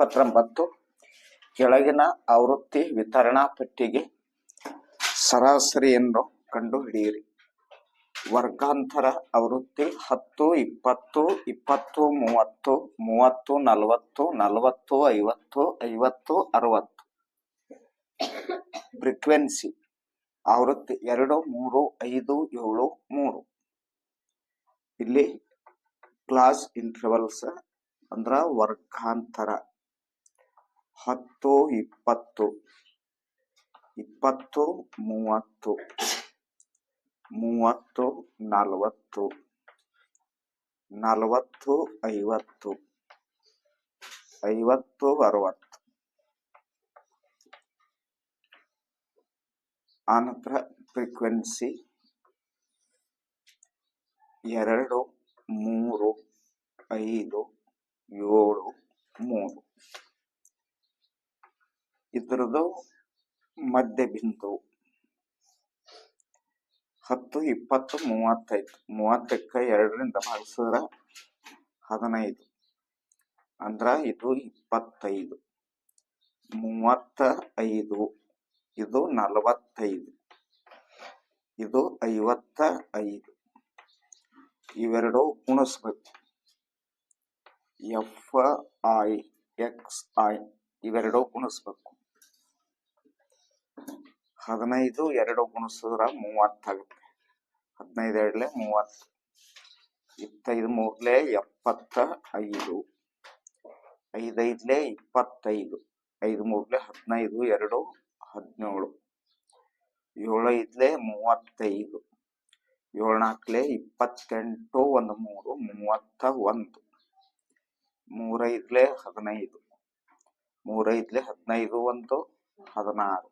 29 ಕೆಳಗಿನ ಆವೃತ್ತಿ ವಿತರಣಾ ಪಟ್ಟಿಗೆ ಸರಾಸರಿಯನ್ನು ಕಂಡುಹಿಡಿಯಿರಿ. ವರ್ಗಾಂತರ ಆವೃತ್ತಿ 10, 20, 20, 30, 30, 40, 40, 50, 50, 60. ಫ್ರೀಕ್ವೆನ್ಸಿ ಆವೃತ್ತಿ 2, 3, 5, 7, 3. ಇಲ್ಲಿ ಕ್ಲಾಸ್ ಇಂಟರ್ವಲ್ಸ್ ಅಂದ್ರ ವರ್ಗಾಂತರ 10, 20, 20, 30, 30, 40, 40, 50, 50, 60. ಆನಂತರ ಫ್ರೀಕ್ವೆನ್ಸಿ 2, 3, 5, 7, 3. ಇದ್ರದ್ದು ಮಧ್ಯ ಬಿಂದು 10, 20, 35. 30ಕ್ಕೆ 2ರಿಂದ ಭಾಗಿಸಿದ್ರೆ 15 ಅಂದ್ರ ಇದು 25. 35 ಇದು 45 ಇದು 55. ಇವೆರಡು ಗುಣಿಸ್ಬೇಕು. FI XI ಇವೆರಡು ಗುಣಿಸ್ಬೇಕು. 15 2 ಗುಣಿಸಿದ್ರ 30 ಆಗುತ್ತೆ. 15 2 30. 25 3 75. 5 5 25. 5 3 15 2 17. 7 5 35. 7 4 28 1 3 31. 3 5 15. 3 5 15 1 16.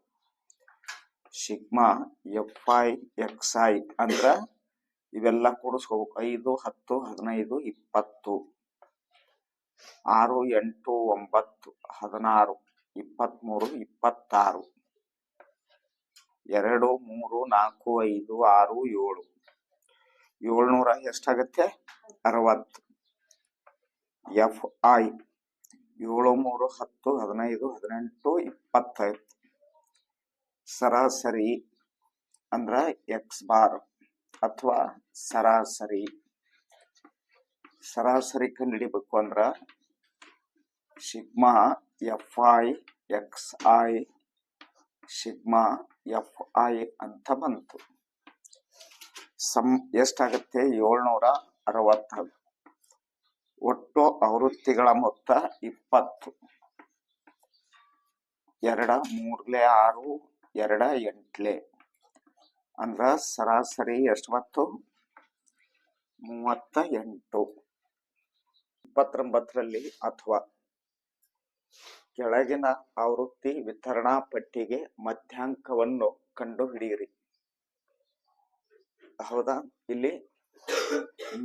ಸಿಗ್ಮಾ FI XI ಅಂದ್ರ ಇವೆಲ್ಲ ಕೂಡಿಸ್ಕೋಬೇಕು. 5 10 15 20. 6 8 9 16 23 26. 2 3 4 5 6 7. 700 ಎಷ್ಟಾಗತ್ತೆ? 60. FI 7 3 10 15 18 25. ಸರಾಸರಿ ಅಂದ್ರ ಎಕ್ಸ್ ಬಾರ್ ಅಥವಾ ಸರಾಸರಿ. ಸರಾಸರಿ ಕಂಡುಹಿಡಿಬೇಕು ಅಂದ್ರ sigma FI XI sigma FI ಅಂತ ಬಂತು. ಎಷ್ಟಾಗತ್ತೆ? 760. ಒಟ್ಟು ಆವೃತ್ತಿಗಳ ಮೊತ್ತ 20. 2 3 6 2 8 ಅಂದ್ರ ಸರಾಸರಿ ಎಷ್ಟು ಬಂತು? 38. 29ರಲ್ಲಿ ಅಥವಾ ಕೆಳಗಿನ ಆವೃತ್ತಿ ವಿತರಣಾ ಪಟ್ಟಿಗೆ ಮಧ್ಯಾಂಕವನ್ನು ಕಂಡುಹಿಡಿಯಿರಿ. ಹೌದಾ? ಇಲ್ಲಿ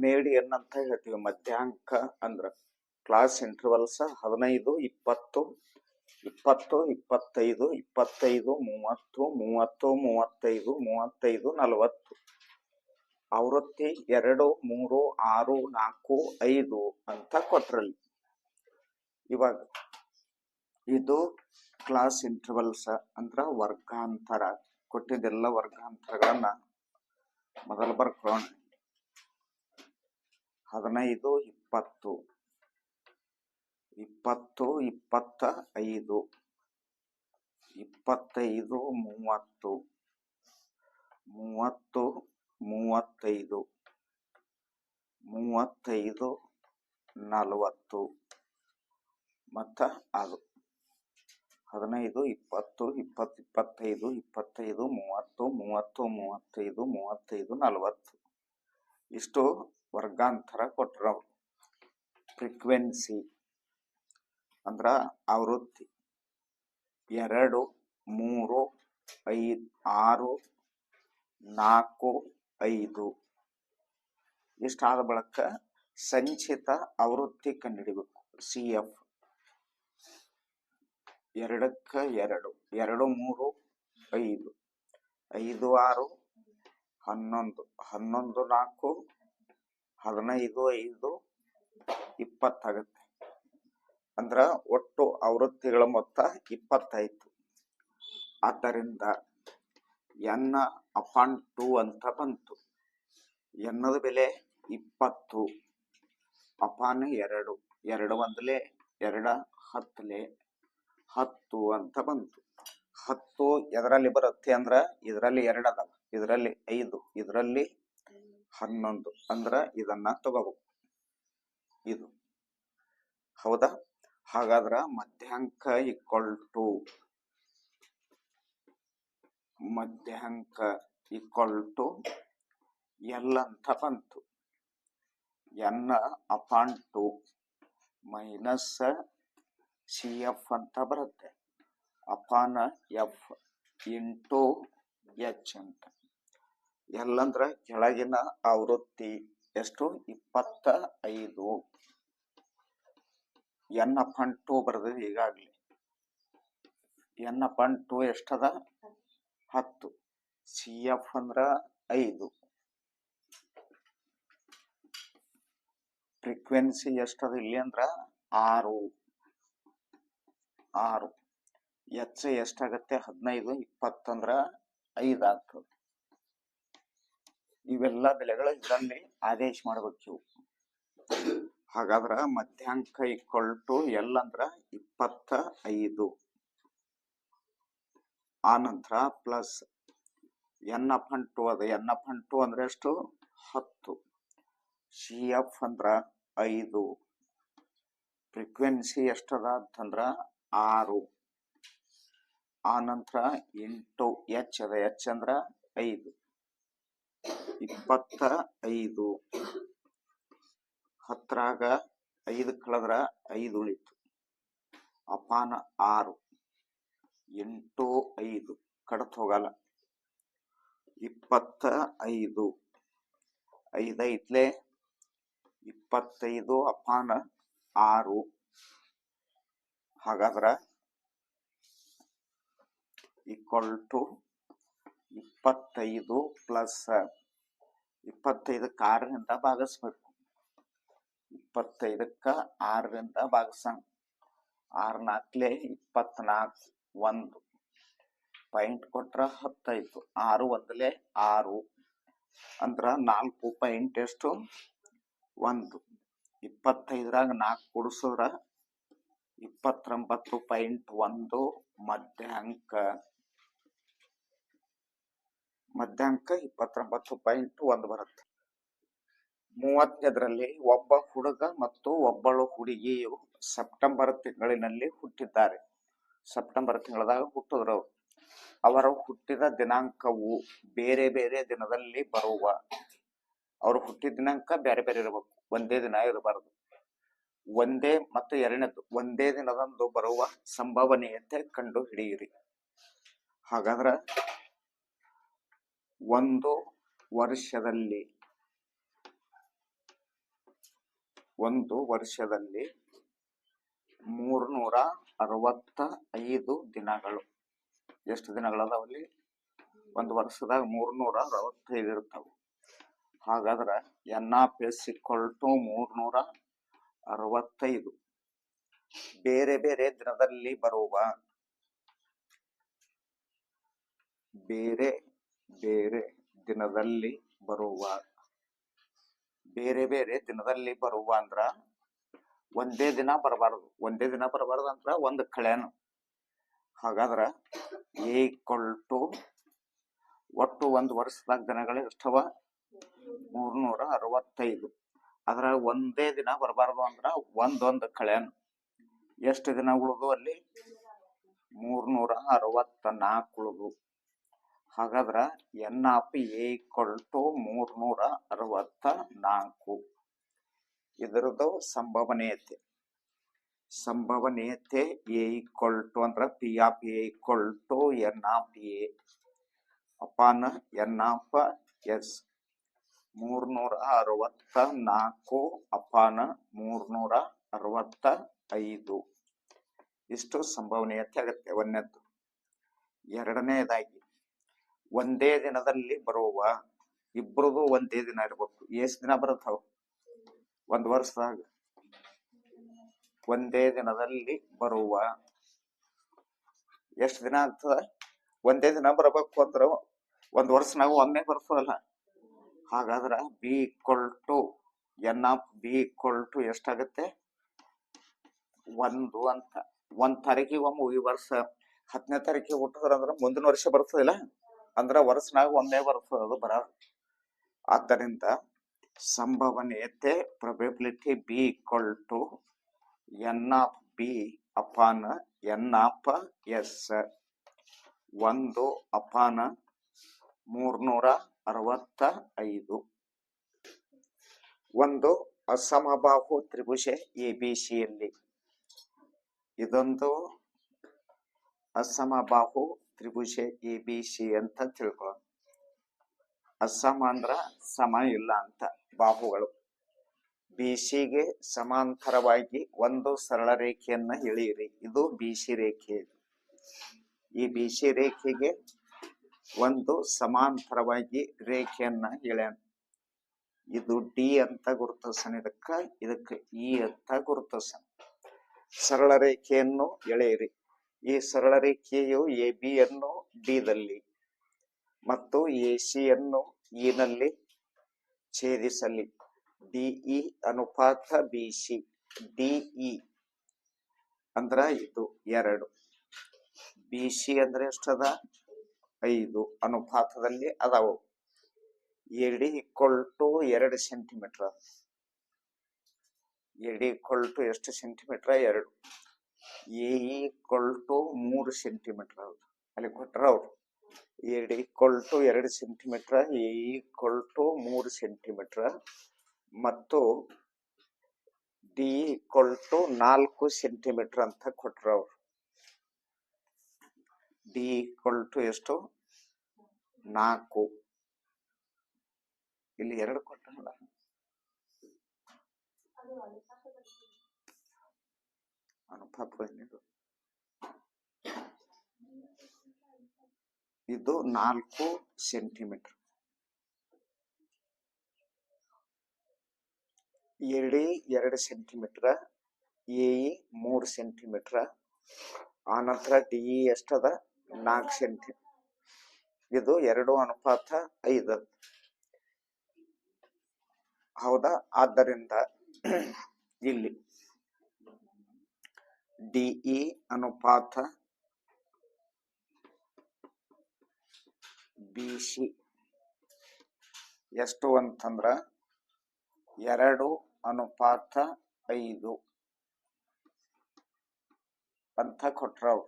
ಮೇಡಿಯನ್ ಅಂತ ಹೇಳ್ತೀವಿ. ಮಧ್ಯಾಂಕ ಅಂದ್ರ ಕ್ಲಾಸ್ ಇಂಟರ್ವಲ್ಸ್ 15 20 20 25 25 30 30 35 35 40. ಆವೃತ್ತಿ 2 3 6 4 5 ಅಂತ ಕೊಟ್ರಲ್ಲಿ. ಇವಾಗ ಇದು ಕ್ಲಾಸ್ ಇಂಟರ್ವಲ್ಸ್ ಅಂದ್ರ ವರ್ಗಾಂತರ. ಕೊಟ್ಟಿದ್ದೆಲ್ಲ ವರ್ಗಾಂತರಗಳನ್ನ ಮೊದಲು ಬರ್ಕೊಳ್ಳೋಣ. 15 20 20 25 25 30 30 35 35 40 ಮತ್ತ ಅದು 15 20 20 25 25 30 30 35 35 40. ಇಷ್ಟು ವರ್ಗಾಂತರ ಕೊಟ್ಟರು. ಫ್ರೀಕ್ವೆನ್ಸಿ ಅಂದ್ರ ಆವೃತ್ತಿ 2 3 5 6 4 5. ಇಷ್ಟಾದ ಬಳಿಕ ಸಂಚಿತ ಆವೃತ್ತಿ ಕಂಡುಹಿಡಿಬೇಕು. CF 2ಕ್ಕೆ 2 2 3 5 5 6 11 11 4 15 5 20 ಆಗುತ್ತೆ. ಅಂದ್ರ ಒಟ್ಟು ಆವೃತ್ತಿಗಳ ಮೊತ್ತ 20 ಆದ್ದರಿಂದ ಎನ್ ಅಪಾನ್ 2 ಅಂತ ಬಂತು. ಎನ್ನದ ಬೆಲೆ 20 ಅಪಾನ್ 2, 2 ಒಂದಲೇ 2 10 10 ಅಂತ ಬಂತು. 10 ಎದರಲ್ಲಿ ಬರುತ್ತೆ ಅಂದ್ರ ಇದರಲ್ಲಿ 2 ಅದಾವ, ಇದರಲ್ಲಿ 5, ಇದರಲ್ಲಿ 11 ಅಂದ್ರ ಇದನ್ನ ತಗೋಬೇಕು. ಇದು ಹೌದಾ? ಹಾಗಾದ್ರ ಮಧ್ಯಾಂಕ ಈಕ್ವಲ್ ಟು ಎಲ್ ಅಂತ ಬಂತು. N upon 2 minus C F ಅಂತ ಬರುತ್ತೆ, ಅಪಾನ ಎಫ್ ಇಂಟು ಎಚ್ ಅಂತ. ಎಲ್ ಅಂದ್ರ ಕೆಳಗಿನ ಆವೃತ್ತಿ ಎಷ್ಟು? 25. ಎನ್ ಅಪಾನ್ 2 ಬರೆದ್ರಿ ಈಗಾಗ್ಲಿ. ಎನ್ ಅಪಾನ್ 2 ಎಷ್ಟದ? 10. ಸಿ ಎಫ್ ಅಂದ್ರ 5. ಫ್ರೀಕ್ವೆನ್ಸಿ ಎಷ್ಟದ ಇಲ್ಲಿ ಅಂದ್ರ 6. ಎಚ್ ಎಷ್ಟಾಗತ್ತೆ? 15. 20 ಅಂದ್ರ 5 ಆಗ್ತದೆ. ಇವೆಲ್ಲ ಬೆಲೆಗಳು ಇದರಲ್ಲಿ ಆದೇಶ ಮಾಡ್ಬೇಕು. ಹಾಗಾದ್ರ ಮಧ್ಯಾಂಕ ಈಕ್ವಲ್ ಟು ಎಲ್ ಅಂದ್ರ 25. ಆ ನಂತರ ಪ್ಲಸ್ ಎನ್ ಅಪಾನ್ 2 ಅದ. ಎನ್ ಅಪಾನ್ 2 ಅಂದ್ರೆ ಎಷ್ಟು? 10. ಸಿ ಎಫ್ ಅಂದ್ರ 5. ಫ್ರೀಕ್ವೆನ್ಸಿ ಎಷ್ಟದ ಅಂತಂದ್ರ 6. ಆ ನಂತರ ಇಂಟು ಎಚ್ ಅದ. ಎಚ್ ಅಂದ್ರ 5. 25. 10ರಾಗ 5 ಕಳೆದ್ರ 5 ಉಳಿತು. ಅಪಾನ 6 ಇಂಟು 5 ಕಡತ್ ಹೋಗಲ್ಲ. 25. 5 ಐತ್ಲೆ 25 ಅಪಾನ 6. ಹಾಗಾದ್ರ ಈಕ್ವಲ್ ಟು 25 ಪ್ಲಸ್ 25ಕ್ಕೆ 6ರಿಂದ ಭಾಗಿಸ್ಬೇಕು. 25ಕ್ಕೆ 6ರಿಂದ ಭಾಗಿಸೋಣ. 6 4 24. 1 ಪಾಯಿಂಟ್ ಕೊಟ್ರ 10 ಆಯ್ತು. 6 ಒಂದಲೇ 6 ಅಂದ್ರ 4 ಪಾಯಿಂಟ್ ಎಷ್ಟು? 1. 25ರಾಗ 4 ಕೂಡಿಸಿದ್ರ 29.1 ಮಧ್ಯಾಂಕ 29.1 ಬರುತ್ತೆ. 30ನೇದರಲ್ಲಿ ಒಬ್ಬ ಹುಡುಗ ಮತ್ತು ಒಬ್ಬಳು ಹುಡುಗಿಯು ಸೆಪ್ಟೆಂಬರ್ ತಿಂಗಳಿನಲ್ಲಿ ಹುಟ್ಟಿದ್ದಾರೆ. ಸೆಪ್ಟೆಂಬರ್ ತಿಂಗಳದಾಗ ಹುಟ್ಟಿದ್ರು. ಅವರ ಹುಟ್ಟಿದ ದಿನಾಂಕವು ಬೇರೆ ಬೇರೆ ದಿನದಲ್ಲಿ ಬರುವ, ಅವ್ರ ಹುಟ್ಟಿದ ದಿನಾಂಕ ಬೇರೆ ಬೇರೆ ಇರಬೇಕು, ಒಂದೇ ದಿನ ಇರಬಾರದು. ಒಂದೇ ಮತ್ತು ಎರಡನೇದು ಒಂದೇ ದಿನದಂದು ಬರುವ ಸಂಭವನೀಯತೆ ಕಂಡು ಹಿಡಿಯಿರಿ. ಹಾಗಾದ್ರ ಒಂದು ವರ್ಷದಲ್ಲಿ 365 ದಿನಗಳು. ಎಷ್ಟು ದಿನಗಳದಾವಲ್ಲಿ? ಒಂದು ವರ್ಷದಾಗ 365 ಇರ್ತಾವ. ಹಾಗಾದ್ರ N of S equal to 365 ಬೇರೆ ಬೇರೆ ದಿನದಲ್ಲಿ ಬರುವ ಬೇರೆ ಬೇರೆ ದಿನದಲ್ಲಿ ಬರುವ ಅಂದ್ರ ಒಂದೇ ದಿನ ಬರಬಾರದು. ಒಂದೇ ದಿನ ಬರಬಾರದು ಅಂದ್ರ ಒಂದು ಕಳೆನು. ಹಾಗಾದ್ರ ಎ ಈಕ್ವಲ್ ಟು ಒಟ್ಟು ಒಂದು ವರ್ಷದಾಗ ದಿನಗಳು ಎಷ್ಟವ? 365. ಅದ್ರ ಒಂದೇ ದಿನ ಬರಬಾರದು ಅಂದ್ರ ಒಂದೊಂದು ಕಳೆನು. ಎಷ್ಟು ದಿನ ಉಳಿದು ಅಲ್ಲಿ? 364 ಉಳಿದು. ಹಾಗಾದ್ರ N of A equal to 364. ಇದರದ್ದು ಸಂಭವನೀಯತೆ ಎ ಈಕ್ವಲ್ ಟು ಅಂದ್ರ P of A equal to N of A upon N of S. 364 upon 365 ಇಷ್ಟು ಸಂಭವನೀಯತೆ ಆಗತ್ತೆ. ಒಂದನೇದ್ದು. ಎರಡನೇದಾಗಿ ಒಂದೇ ದಿನದಲ್ಲಿ ಬರುವ ಇಬ್ರದು ಒಂದೇ ದಿನ ಇರ್ಬೇಕು. ಎಷ್ಟು ದಿನ ಬರುತ್ತಾವ ಒಂದು ವರ್ಷದಾಗ? ಒಂದೇ ದಿನದಲ್ಲಿ ಬರುವ. ಎಷ್ಟು ದಿನ ಆಗ್ತದ? ಒಂದೇ ದಿನ ಬರಬೇಕು ಅಂದ್ರ ಒಂದ್ ವರ್ಷ ನಾವು ಒಮ್ಮೆ ಬರ್ತದಲ್ಲ. ಹಾಗಾದ್ರ B equal to N of B equal to ಎಷ್ಟಾಗತ್ತೆ? 1 ಅಂತ. 1 ತಾರೀಕಿಗೆ ಒಮ್ಮೆ ಈ ವರ್ಷ 10ನೇ ತಾರೀಕಿಗೆ ಹುಟ್ಟಿದ್ರ ಅಂದ್ರ ಮುಂದಿನ ವರ್ಷ ಬರ್ತದಿಲ್ಲ, ಅಂದ್ರ ವರ್ಷನಾಗ ಒಮ್ಮೆ ಬರ್ತದ ಅದು ಬರ. ಆದ್ದರಿಂದ ಸಂಭವನೀಯತೆ probability B equal to N of B upon N of S. 1 upon 365. ಒಂದು ಅಸಮಬಾಹು ತ್ರಿಭುಜ ಎಬಿಸಿಯಲ್ಲಿ ಇದೊಂದು ಅಸಮಬಾಹು ತ್ರಿಭುಜ ಎಬಿಸಿ ಅಂತ ತಿಳ್ಕೊ. ಅಸಮ ಅಂದ್ರ ಸಮ ಇಲ್ಲ ಅಂತ. ಬಾಹುಗಳು ಬಿಸಿಗೆ ಸಮಾಂತರವಾಗಿ ಒಂದು ಸರಳ ರೇಖೆಯನ್ನ ಎಳೆಯಿರಿ. ಇದು ಬಿಸಿ ರೇಖೆ. ಈ ಬಿಸಿ ರೇಖೆಗೆ ಒಂದು ಸಮಾಂತರವಾಗಿ ರೇಖೆಯನ್ನ ಎಳೆಯೋಣ. ಇದು ಡಿ ಅಂತ ಗುರುತಿಸೋಣ. ಇದಕ್ಕೆ ಇ ಅಂತ ಗುರುತಿಸೋಣ. ಸರಳ ರೇಖೆಯನ್ನು ಎಳೆಯಿರಿ. ಈ ಸರಳ ರೇಖೆಯು ಎ ಬಿ ಯನ್ನು ಡಿ ದಲ್ಲಿ ಮತ್ತು ಎ ಸಿ ಯನ್ನು ಇ ನಲ್ಲಿ ಛೇದಿಸಲಿ. ಡಿಇ ಅನುಪಾತ ಬಿಸಿ. ಡಿಇ ಅಂದ್ರ ಇದು 2, ಬಿಸಿ ಅಂದ್ರೆ ಎಷ್ಟದ? 5 ಅನುಪಾತದಲ್ಲಿ ಅದಾವು. AD equal to 2 centimetre. AD equal to ಎಷ್ಟು centimetre? 2. A equal to 3 centimetre. ಅಲ್ಲಿ ಕೊಟ್ರ ಅವ್ರು AD equal to 2 centimetre, A equal to 3 centimetre ಮತ್ತು ಡಿ ಈಕ್ವಲ್ ಟು 4 ಸೆಂಟಿಮೀಟರ್ ಅಂತ ಕೊಟ್ರ ಅವ್ರು. ಡಿ ಈಕ್ವಲ್ ಟು ಎಷ್ಟು? 4. ಇಲ್ಲಿ 2 ಕೊಟ್ಟಲ್ಲ. ಅನುಪಾತ ಇದು 4 ಸೆಂಟಿಮೀಟರ್. ಎಡಿ 2 ಸೆಂಟಿಮೀಟರ್, ಎ 3 ಸೆಂಟಿಮೀಟರ್. ಆನಂತರ ಡಿಇ ಎಷ್ಟದ? 4 ಸೆಂಟಿಮೀಟರ್. ಇದು 2 ಅನುಪಾತ 5. ಹೌದಾ? ಆದ್ದರಿಂದ ಇಲ್ಲಿ ಡಿಇ ಅನುಪಾತ ಬಿಸಿ ಎಷ್ಟು ಅಂತಂದ್ರ 2 ಅನುಪಾತ 5 ಅಂತ ಕೊಟ್ರವ್ರು.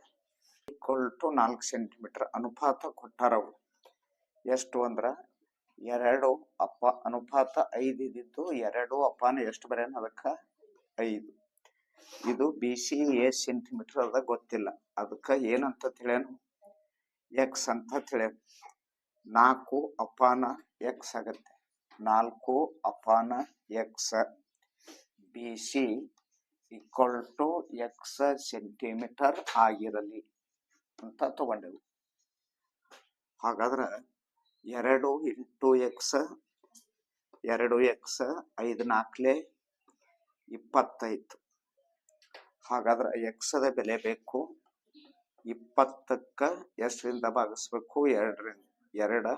ಈಕ್ವಲ್ ಟು 4 ಸೆಂಟಿಮೀಟರ್ ಅನುಪಾತ ಕೊಟ್ಟಾರವ್ರು. ಎಷ್ಟು ಅಂದ್ರ 2 ಅನುಪಾತ 5 ಇದ್ದಿದ್ದು 2 ಅಪಾನ ಎಷ್ಟು ಬರೆಯೋಣ? ಅದಕ್ಕ 5. ಇದು ಬಿಸಿ ಎಷ್ಟ್ ಸೆಂಟಿಮೀಟರ್ ಅದ ಗೊತ್ತಿಲ್ಲ. ಅದಕ್ಕ ಏನಂತ ತಿಳಿಯೋಣ? ಎಕ್ಸ್ ಅಂತ ತಿಳಿಯೋಣ. 4 ಅಪಾನ ಎಕ್ಸ್ ಆಗತ್ತೆ. 4 upon X. BC equal to X centimetre ಆಗಿರಲಿ ಅಂತ ತಗೊಂಡೆವು. ಹಾಗಾದ್ರ 2 ಇಂಟು ಎಕ್ಸ್, 2 ಎಕ್ಸ್, 5 4 25. ಹಾಗಾದ್ರೆ ಎಕ್ಸ್ ದ ಬೆಲೆ ಬೇಕು. 20ಕ್ಕ ಎಷ್ಟರಿಂದ ಭಾಗಿಸ್ಬೇಕು? 2ರಿಂದ. 2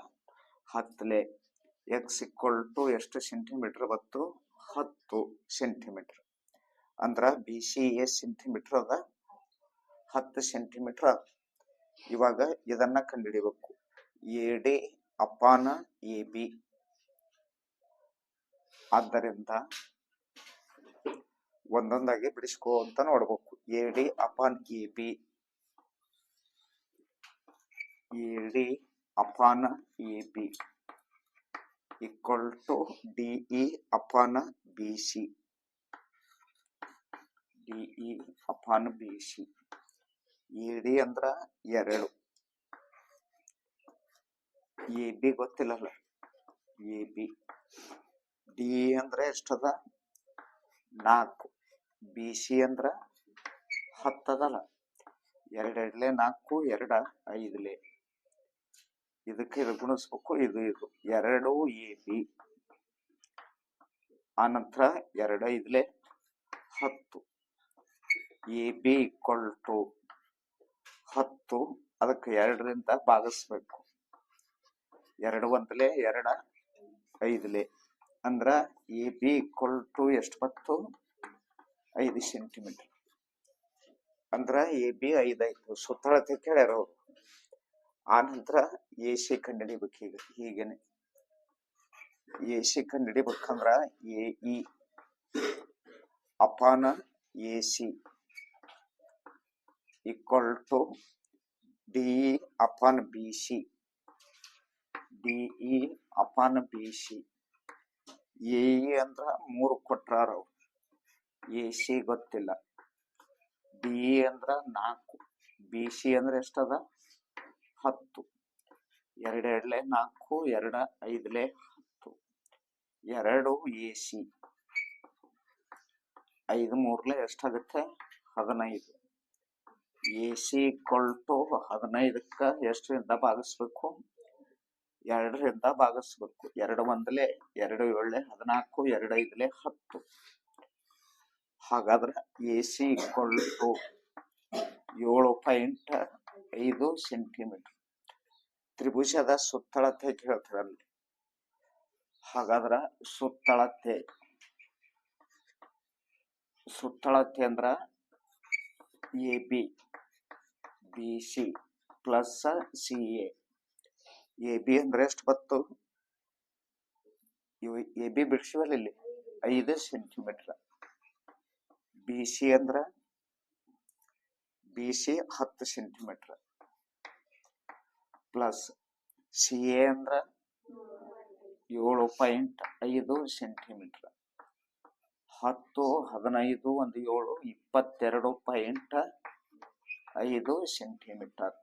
10 ಎಕ್ಸ್ ಈಕ್ವಲ್ ಟು ಎಷ್ಟು ಸೆಂಟಿಮೀಟರ್ ಬತ್ತು? 10 ಸೆಂಟಿಮೀಟರ್. ಅಂದ್ರ ಬಿಸಿ ಎಷ್ಟ್ ಸೆಂಟಿಮೀಟರ್ ಅದ? 10 ಸೆಂಟಿಮೀಟರ್ ಅದ. ಇವಾಗ ಇದನ್ನ ಕಂಡುಹಿಡಿಬೇಕು. ಎಡಿ ಅಪಾನ ಎ ಬಿ. ಆದ್ದರಿಂದ ಒಂದೊಂದಾಗಿ ಬಿಡಿಸ್ಕೋ ಅಂತ ನೋಡ್ಬೇಕು. ಎಡಿ upon A B. AD upon A B equal to DE upon B C. DE upon B C. AD ಅಂದ್ರ 2, ಎ ಬಿ ಗೊತ್ತಿಲ್ಲಲ್ಲ. A B. ಡಿಇ ಅಂದ್ರೆ ಎಷ್ಟದ? 4. ಬಿ ಸಿ ಅಂದ್ರ 10 ಅದಲ್ಲ. 2 2 4, 2 5. ಇದಕ್ಕೆ ಇದು ಗುಣಿಸ್ಬೇಕು. ಇದು 2 ಎ ಬಿ. ಆನಂತರ 2 5 10. ಎ ಬಿ ಈಕ್ವಲ್ ಟು 10, ಅದಕ್ಕೆ 2ರಿಂದ ಭಾಗಿಸ್ಬೇಕು. 2 ಒಂದಲೇ 2 5ಲೇ ಅಂದ್ರ ಎ ಬಿ ಈಕ್ವಲ್ ಟು ಎಷ್ಟು ಬಂತು? 5 ಸೆಂಟಿಮೀಟರ್. ಅಂದ್ರ ಎ ಬಿ 5 ಆಯ್ತು. ಸುತ್ತಳತೆ ಕೇಳ್ಯಾರ ಅವ್ರು. ಆ ನಂತರ ಎ ಸಿ ಕಂಡುಹಿಡಿಬೇಕು. ಈಗ ಹೀಗೇನೆ ಎ ಸಿ ಕಂಡುಹಿಡಿಬೇಕಂದ್ರ A E upon A C equal to DE upon B C. DE upon B C. A E ಅಂದ್ರ 3 ಕೊಟ್ರಾರ ಅವ್ರು. ಎ ಸಿ ಗೊತ್ತಿಲ್ಲ. ಡಿಇ ಅಂದ್ರ 4, ಬಿ ಸಿ ಅಂದ್ರೆ ಎಷ್ಟದ? 10. 2 2ಲೇ 4, 2 5ಲೇ 10. 2 ಎ ಸಿ. 5 3ಲೇ ಎಷ್ಟಾಗುತ್ತೆ? 15. ಎ ಸಿ ಈಕ್ವಲ್ ಟು 15ಕ್ಕ ಎಷ್ಟರಿಂದ ಭಾಗಿಸ್ಬೇಕು? 2ರಿಂದ ಭಾಗಿಸ್ಬೇಕು. 2 ಒಂದಲೇ 2 7ಲೇ 14, 2 5ಲೇ 10. ಹಾಗಾದ್ರೆ A C equal to 7.5 centimetre. ತ್ರಿಭುಜದ ಸುತ್ತಳತೆ ಕೇಳ್ತಾರಲ್ಲಿ. ಹಾಗಾದ್ರ ಸುತ್ತಳತೆ ಅಂದ್ರ A B B C plus C A. A B ಅಂದ್ರೆ ಎಷ್ಟು ಬತ್ತು? ಎ ಬಿ ಬಿಡಿಸಿವಲ್ಲ ಇಲ್ಲಿ 5 ಸೆಂಟಿಮೀಟರ್. ಬಿ ಸಿ ಅಂದ್ರ B C 10 centimetre plus C A ಅಂದ್ರ 7.5 ಸೆಂಟಿಮೀಟರ್. 10 15 1 7 22.5 ಸೆಂಟಿಮೀಟರ್.